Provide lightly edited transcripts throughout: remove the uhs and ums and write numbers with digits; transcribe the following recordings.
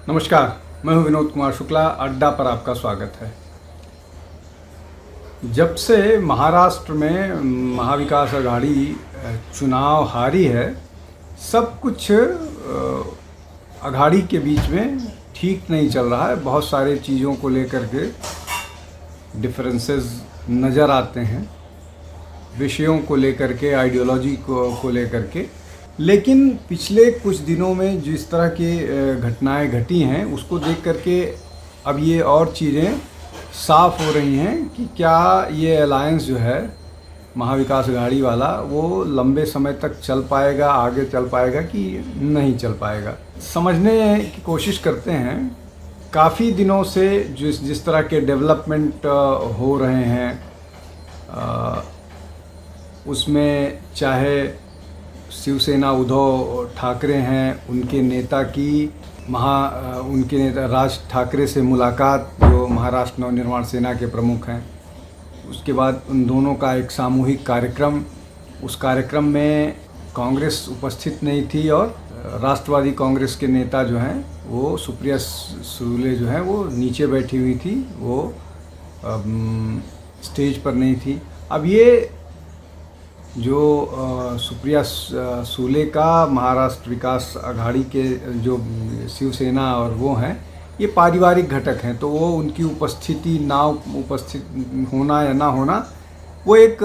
नमस्कार, मैं हूं विनोद कुमार शुक्ला। अड्डा पर आपका स्वागत है। जब से महाराष्ट्र में महाविकास आघाड़ी चुनाव हारी है, सब कुछ आघाड़ी के बीच में ठीक नहीं चल रहा है। बहुत सारे चीज़ों को लेकर के डिफरेंसेस नज़र आते हैं, विषयों को लेकर के, आइडियोलॉजी को लेकर के। लेकिन पिछले कुछ दिनों में जिस तरह की घटनाएं घटी हैं, उसको देख करके अब ये और चीज़ें साफ हो रही हैं कि क्या ये अलायंस जो है महाविकास आघाड़ी वाला, वो लंबे समय तक चल पाएगा, आगे चल पाएगा कि नहीं चल पाएगा। समझने की कोशिश करते हैं। काफ़ी दिनों से जिस तरह के डेवलपमेंट हो रहे हैं, उसमें चाहे शिवसेना उद्धव ठाकरे हैं, उनके नेता राज ठाकरे से मुलाकात, जो महाराष्ट्र नवनिर्माण सेना के प्रमुख हैं। उसके बाद उन दोनों का एक सामूहिक कार्यक्रम, उस कार्यक्रम में कांग्रेस उपस्थित नहीं थी और राष्ट्रवादी कांग्रेस के नेता जो हैं, वो सुप्रिया सुले जो हैं, वो नीचे बैठी हुई थी, वो स्टेज पर नहीं थी। अब ये जो सुप्रिया सुले का महाराष्ट्र विकास आघाड़ी के जो शिवसेना और वो हैं, ये पारिवारिक घटक हैं, तो वो उनकी उपस्थिति उपस्थित होना या ना होना, वो एक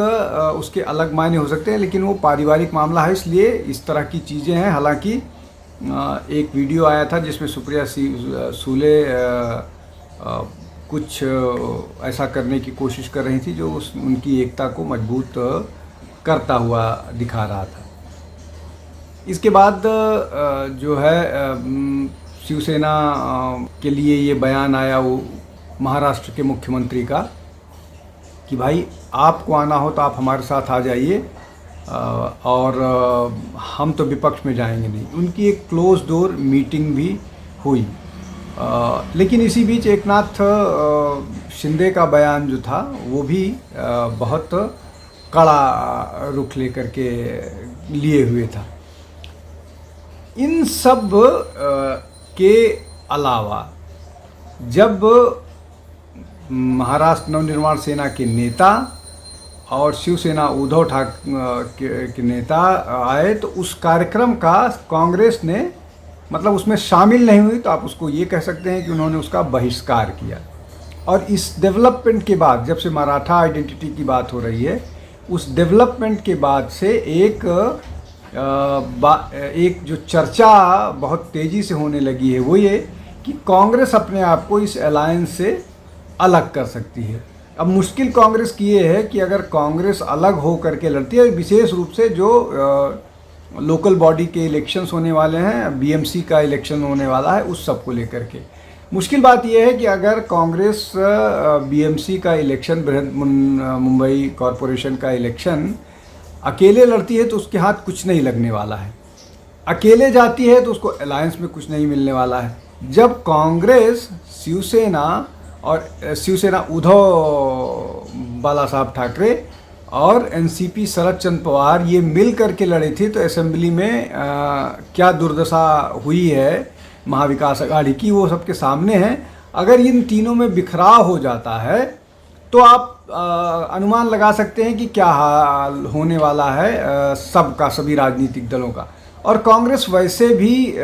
उसके अलग मायने हो सकते हैं, लेकिन वो पारिवारिक मामला है, इसलिए इस तरह की चीज़ें हैं। हालांकि एक वीडियो आया था जिसमें सुप्रिया सुले कुछ ऐसा करने की कोशिश कर रही थी जो उनकी एकता को मजबूत करता हुआ दिखा रहा था। इसके बाद जो है शिवसेना के लिए ये बयान आया वो महाराष्ट्र के मुख्यमंत्री का कि भाई आपको आना हो तो आप हमारे साथ आ जाइए, और हम तो विपक्ष में जाएंगे नहीं। उनकी एक क्लोज डोर मीटिंग भी हुई। लेकिन इसी बीच एकनाथ शिंदे का बयान जो था वो भी बहुत कड़ा रुख लेकर के लिए हुए था। इन सब के अलावा जब महाराष्ट्र नवनिर्माण सेना के नेता और शिवसेना उद्धव ठाकरे के नेता आए, तो उस कार्यक्रम का कांग्रेस ने मतलब उसमें शामिल नहीं हुई, तो आप उसको ये कह सकते हैं कि उन्होंने उसका बहिष्कार किया। और इस डेवलपमेंट के बाद, जब से मराठा आइडेंटिटी की बात हो रही है, उस डेवलपमेंट के बाद से एक जो चर्चा बहुत तेज़ी से होने लगी है, वो ये कि कांग्रेस अपने आप को इस अलायंस से अलग कर सकती है। अब मुश्किल कांग्रेस की ये है कि अगर कांग्रेस अलग हो करके लड़ती है, विशेष रूप से जो लोकल बॉडी के इलेक्शंस होने वाले हैं, बीएमसी का इलेक्शन होने वाला है, उस सब को लेकर के मुश्किल बात यह है कि अगर कांग्रेस बीएमसी का इलेक्शन, बृहद मुंबई कॉरपोरेशन का इलेक्शन अकेले लड़ती है तो उसके हाथ कुछ नहीं लगने वाला है। अकेले जाती है तो उसको अलायंस में कुछ नहीं मिलने वाला है। जब कांग्रेस शिवसेना उद्धव बाला साहब ठाकरे और एनसीपी शरद चंद्र पवार ये मिल करके लड़े थे, तो असेंबली में क्या दुर्दशा हुई है महाविकास आघाड़ी की, वो सबके सामने है। अगर इन तीनों में बिखराव हो जाता है तो आप अनुमान लगा सकते हैं कि क्या हाल होने वाला है सभी राजनीतिक दलों का। और कांग्रेस वैसे भी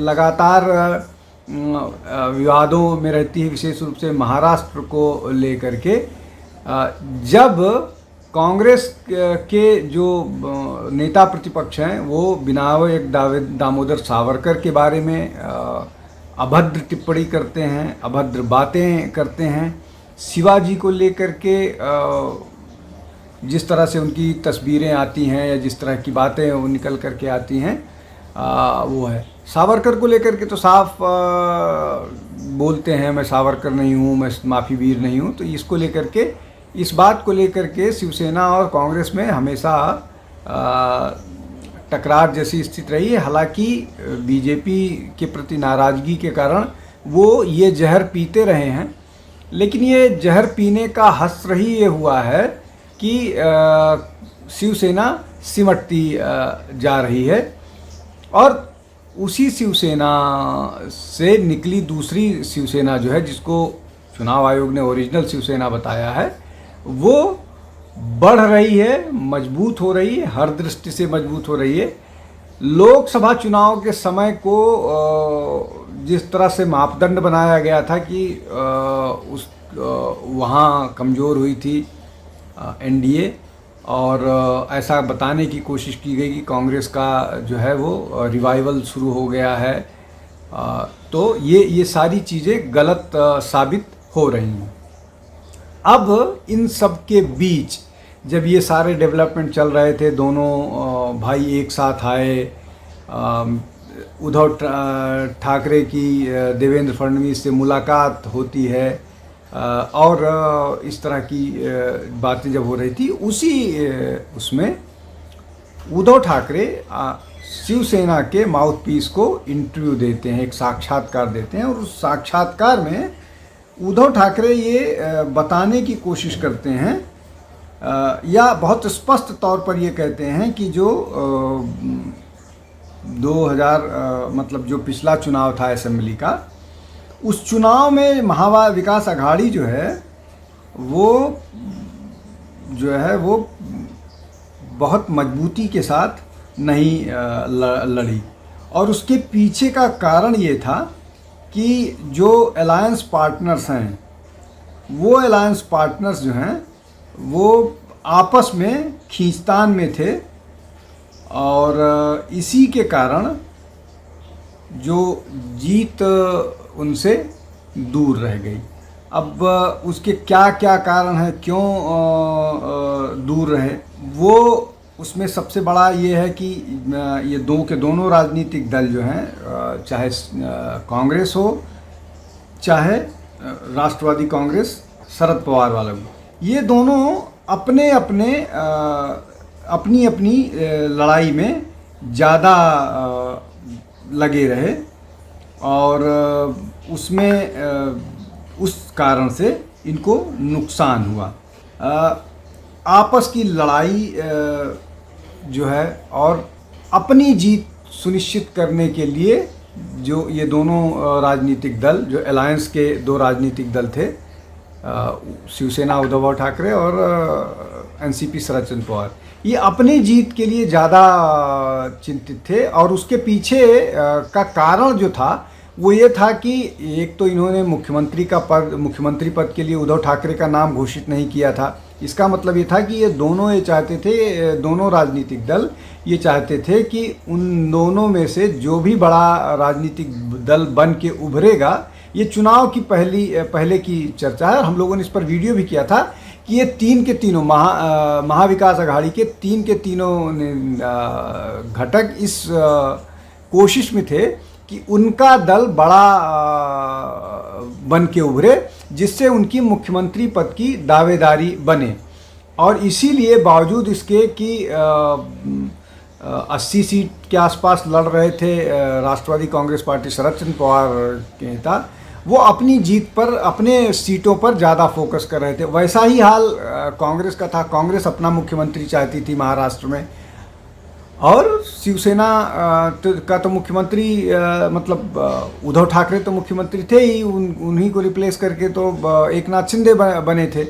लगातार विवादों में रहती है, विशेष रूप से महाराष्ट्र को लेकर के। जब कांग्रेस के जो नेता प्रतिपक्ष हैं, वो बिनाव दामोदर सावरकर के बारे में अभद्र टिप्पणी करते हैं, अभद्र बातें करते हैं, शिवाजी को लेकर के जिस तरह से उनकी तस्वीरें आती हैं या जिस तरह की बातें वो निकल करके आती हैं, वो है। सावरकर को लेकर के तो साफ बोलते हैं, मैं सावरकर नहीं हूँ, मैं माफ़ी वीर नहीं हूँ। तो इसको लेकर के, इस बात को लेकर के शिवसेना और कांग्रेस में हमेशा टकरार जैसी स्थिति रही है। हालांकि बीजेपी के प्रति नाराज़गी के कारण वो ये जहर पीते रहे हैं, लेकिन ये जहर पीने का हश्र ही ये हुआ है कि शिवसेना सिमटती जा रही है। और उसी शिवसेना से निकली दूसरी शिवसेना जो है, जिसको चुनाव आयोग ने ओरिजिनल शिवसेना बताया है, वो बढ़ रही है, मजबूत हो रही है, हर दृष्टि से मजबूत हो रही है। लोकसभा चुनाव के समय को जिस तरह से मापदंड बनाया गया था कि वहाँ कमज़ोर हुई थी एनडीए, और ऐसा बताने की कोशिश की गई कि कांग्रेस का जो है वो रिवाइवल शुरू हो गया है, तो ये सारी चीज़ें गलत साबित हो रही हैं। अब इन सब के बीच जब ये सारे डेवलपमेंट चल रहे थे, दोनों भाई एक साथ आए, उद्धव ठाकरे की देवेंद्र फडणवीस से मुलाकात होती है, और इस तरह की बातें जब हो रही थी, उसमें उद्धव ठाकरे शिवसेना के माउथपीस को इंटरव्यू देते हैं, एक साक्षात्कार देते हैं, और उस साक्षात्कार में उद्धव ठाकरे ये बताने की कोशिश करते हैं, या बहुत स्पष्ट तौर पर ये कहते हैं कि जो 2000 मतलब जो पिछला चुनाव था असेंबली का, उस चुनाव में महा विकास अघाड़ी जो है वो बहुत मजबूती के साथ नहीं लड़ी, और उसके पीछे का कारण ये था कि जो अलायंस पार्टनर्स हैं, वो अलायंस पार्टनर्स जो हैं वो आपस में खींचतान में थे, और इसी के कारण जो जीत उनसे दूर रह गई। अब उसके क्या क्या कारण हैं, क्यों दूर रहे, वो उसमें सबसे बड़ा ये है कि ये दोनों राजनीतिक दल जो हैं, चाहे कांग्रेस हो चाहे राष्ट्रवादी कांग्रेस शरद पवार वाला हो, ये दोनों अपनी अपनी लड़ाई में ज़्यादा लगे रहे, और उसमें उस कारण से इनको नुकसान हुआ। आपस की लड़ाई जो है, और अपनी जीत सुनिश्चित करने के लिए जो ये दोनों राजनीतिक दल, जो अलायंस के दो राजनीतिक दल थे, शिवसेना उद्धव ठाकरे और एनसीपी शरद चंद्र पवार, ये अपनी जीत के लिए ज़्यादा चिंतित थे। और उसके पीछे का कारण जो था वो ये था कि एक तो इन्होंने मुख्यमंत्री पद के लिए उद्धव ठाकरे का नाम घोषित नहीं किया था। इसका मतलब ये था कि ये चाहते थे, दोनों राजनीतिक दल ये चाहते थे कि उन दोनों में से जो भी बड़ा राजनीतिक दल बन के उभरेगा, ये चुनाव की पहले की चर्चा है, और हम लोगों ने इस पर वीडियो भी किया था कि ये तीन के तीनों महाविकास अघाड़ी के तीनों घटक इस कोशिश में थे कि उनका दल बड़ा बन के उभरे, जिससे उनकी मुख्यमंत्री पद की दावेदारी बने। और इसीलिए बावजूद इसके कि 80 सीट के आसपास लड़ रहे थे राष्ट्रवादी कांग्रेस पार्टी शरद चंद्र पवार के नेता, वो अपनी जीत पर, अपने सीटों पर ज़्यादा फोकस कर रहे थे। वैसा ही हाल कांग्रेस का था। कांग्रेस अपना मुख्यमंत्री चाहती थी महाराष्ट्र में, और शिवसेना का तो मुख्यमंत्री मतलब उद्धव ठाकरे तो मुख्यमंत्री थे ही, उन्हीं को रिप्लेस करके तो एकनाथ शिंदे बने थे।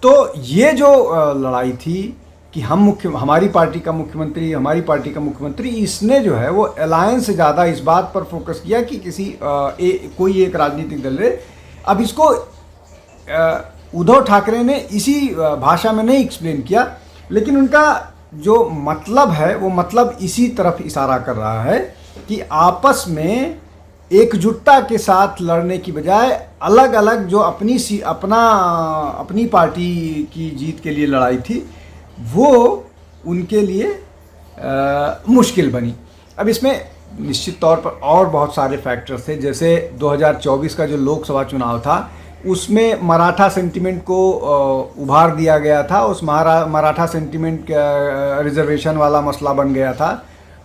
तो ये जो लड़ाई थी कि हमारी पार्टी का मुख्यमंत्री, इसने जो है वो अलायंस से ज़्यादा इस बात पर फोकस किया कि कोई एक राजनीतिक दल रहे। अब इसको उद्धव ठाकरे ने इसी भाषा में नहीं एक्सप्लेन किया, लेकिन उनका जो मतलब है वो मतलब इसी तरफ इशारा कर रहा है कि आपस में एकजुटता के साथ लड़ने की बजाय अलग अलग जो अपनी पार्टी की जीत के लिए लड़ाई थी, वो उनके लिए मुश्किल बनी। अब इसमें निश्चित तौर पर और बहुत सारे फैक्टर्स थे, जैसे 2024 का जो लोकसभा चुनाव था, उसमें मराठा सेंटिमेंट को उभार दिया गया था। उस मराठा सेंटिमेंट रिजर्वेशन वाला मसला बन गया था,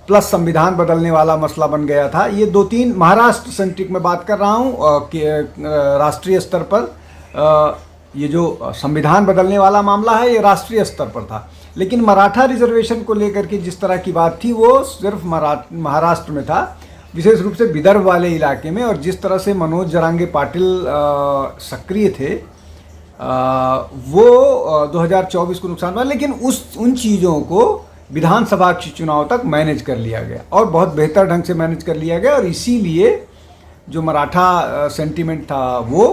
प्लस संविधान बदलने वाला मसला बन गया था। ये 2-3 महाराष्ट्र सेंट्रिक में बात कर रहा हूँ कि राष्ट्रीय स्तर पर ये जो संविधान बदलने वाला मामला है, ये राष्ट्रीय स्तर पर था। लेकिन मराठा रिजर्वेशन को लेकर के जिस तरह की बात थी, वो सिर्फ महाराष्ट्र में था। विशेष रूप से विदर्भ वाले इलाके में, और जिस तरह से मनोज जरांगे पाटिल सक्रिय थे वो 2024 को नुकसान हुआ, लेकिन उन चीज़ों को विधानसभा के चुनाव तक मैनेज कर लिया गया और बहुत बेहतर ढंग से मैनेज कर लिया गया। और इसीलिए जो मराठा सेंटीमेंट था वो,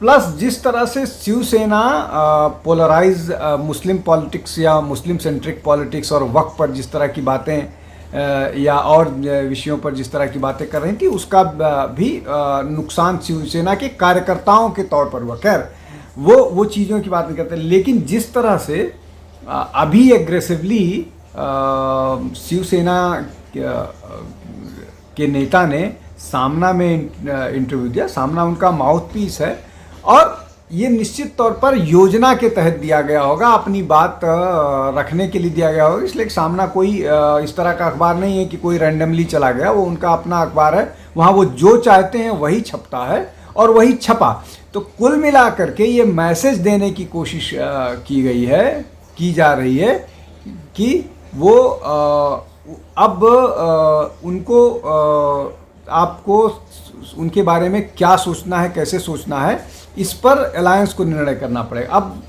प्लस जिस तरह से शिवसेना पोलराइज मुस्लिम पॉलिटिक्स या मुस्लिम सेंट्रिक पॉलिटिक्स और वक्फ पर जिस तरह की बातें या और विषयों पर जिस तरह की बातें कर रही थी, उसका भी नुकसान शिवसेना के कार्यकर्ताओं के तौर पर हुआ। खैर वो चीज़ों की बात नहीं करते, लेकिन जिस तरह से अभी एग्रेसिवली शिवसेना के नेता ने सामना में इंटरव्यू दिया, सामना उनका माउथ पीस है और ये निश्चित तौर पर योजना के तहत दिया गया होगा, अपनी बात रखने के लिए दिया गया होगा। इसलिए सामना कोई इस तरह का अखबार नहीं है कि कोई रैंडमली चला गया, वो उनका अपना अखबार है, वहाँ वो जो चाहते हैं वही छपता है और वही छपा। तो कुल मिलाकर के ये मैसेज देने की कोशिश की जा रही है कि वो अब उनको आपको उनके बारे में क्या सोचना है, कैसे सोचना है, इस पर अलायंस को निर्णय करना पड़ेगा। अब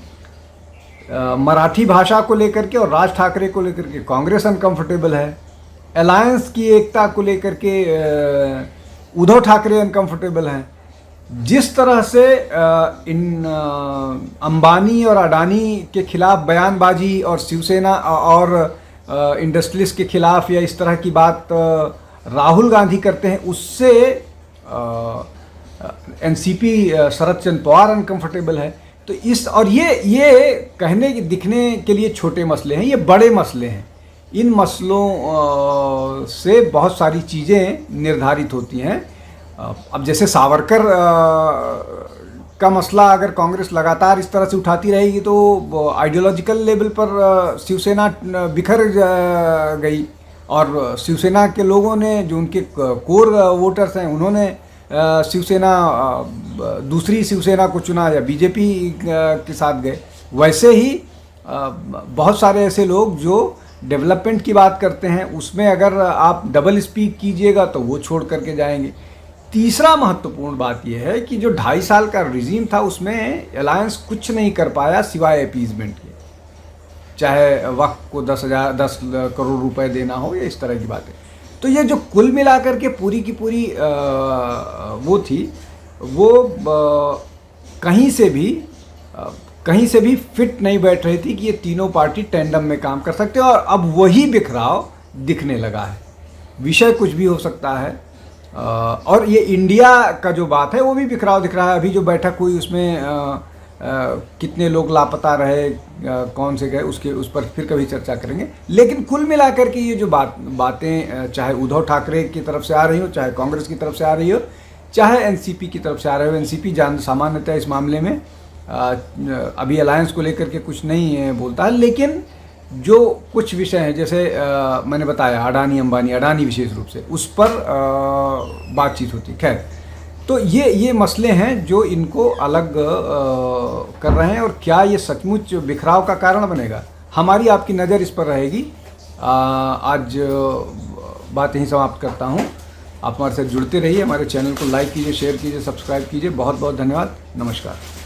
मराठी भाषा को लेकर के और राज ठाकरे को लेकर के कांग्रेस अनकंफर्टेबल है, अलायंस की एकता को लेकर के उद्धव ठाकरे अनकंफर्टेबल हैं। जिस तरह से इन अंबानी और अडानी के खिलाफ बयानबाजी और शिवसेना और इंडस्ट्रीज के खिलाफ या इस तरह की बात राहुल गांधी करते हैं, उससे एनसीपी शरद चंद्र पवार अनकंफर्टेबल है। तो ये कहने दिखने के लिए छोटे मसले हैं, ये बड़े मसले हैं। इन मसलों से बहुत सारी चीज़ें निर्धारित होती हैं। अब जैसे सावरकर का मसला अगर कांग्रेस लगातार इस तरह से उठाती रहेगी तो आइडियोलॉजिकल लेवल पर शिवसेना बिखर गई और शिवसेना के लोगों ने, जो उनके कोर वोटर्स हैं, उन्होंने शिवसेना दूसरी शिवसेना को चुना या बीजेपी के साथ गए। वैसे ही बहुत सारे ऐसे लोग जो डेवलपमेंट की बात करते हैं, उसमें अगर आप डबल स्पीक कीजिएगा तो वो छोड़ करके जाएंगे। तीसरा महत्वपूर्ण बात यह है कि जो 2.5 साल का रिजीम था उसमें अलायंस कुछ नहीं कर पाया सिवाय अपीजमेंट के, चाहे वक्त को 10 करोड़ रुपए देना हो या इस तरह की बातें। तो ये जो कुल मिलाकर के पूरी की पूरी वो थी, वो कहीं से भी फिट नहीं बैठ रही थी कि ये तीनों पार्टी टेंडम में काम कर सकते हैं। और अब वही बिखराव दिखने लगा है। विषय कुछ भी हो सकता है और ये इंडिया का जो बात है वो भी बिखराव दिख रहा है। अभी जो बैठक हुई उसमें कितने लोग लापता रहे, कौन से गए, उस पर फिर कभी चर्चा करेंगे। लेकिन कुल मिलाकर के ये जो बातें चाहे उद्धव ठाकरे की तरफ से आ रही हो, चाहे कांग्रेस की तरफ से आ रही हो, चाहे एनसीपी की तरफ से आ रहे हो, एनसीपी सामान्यतः इस मामले में अभी अलायंस को लेकर के कुछ नहीं बोलता है, लेकिन जो कुछ विषय हैं जैसे मैंने बताया अडानी विशेष रूप से, उस पर बातचीत होती। खैर, तो ये मसले हैं जो इनको अलग कर रहे हैं। और क्या ये सचमुच बिखराव का कारण बनेगा? हमारी आपकी नज़र इस पर रहेगी। आज बात यहीं समाप्त करता हूँ। आप हमारे साथ जुड़ते रहिए, हमारे चैनल को लाइक कीजिए, शेयर कीजिए, सब्सक्राइब कीजिए। बहुत बहुत धन्यवाद। नमस्कार।